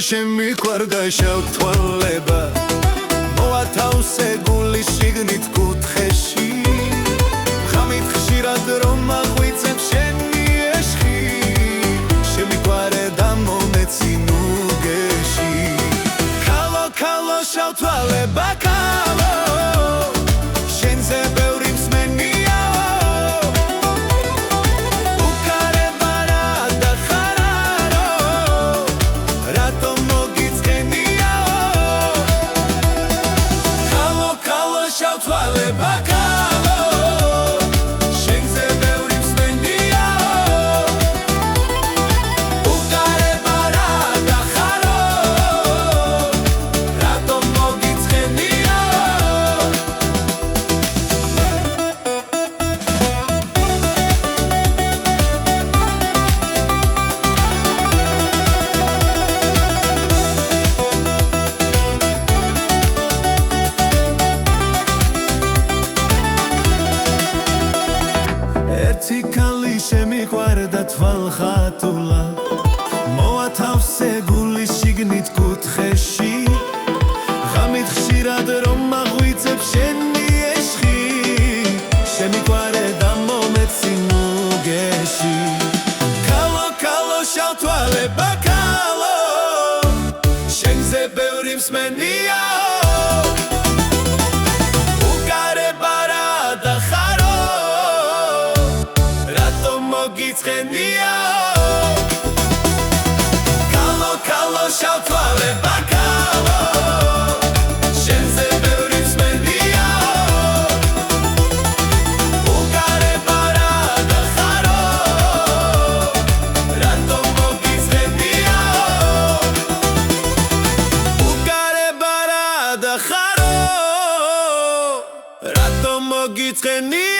შემიყვარდა შავ თვალება მოათავსე გული შიგნით კუთხეში ხამით ხშირად რომ აღვიწებ შენი ეშხი შემიყვარე და მომეცი ნუგეში ქალო ქალო შავ თვალება ქალო შენზე ბევრი მსმენია ქალი შემიყვარდა თვალხატულა მოათავსე გული შიგნით კუთხეში ღამით ხშირად რომ აღვიწებ შენი ეშხი შემიყვარე და მომეცი ნუგეში ქალო ქალო შავ თვალება ქალო შენზე ბევრი მსმენია Kalo, kalo, shau toale bakalo Shenze ბევრი მსმენია Ugare barada kharo Rato mogizgenია Ugare barada kharo Rato mogizgenია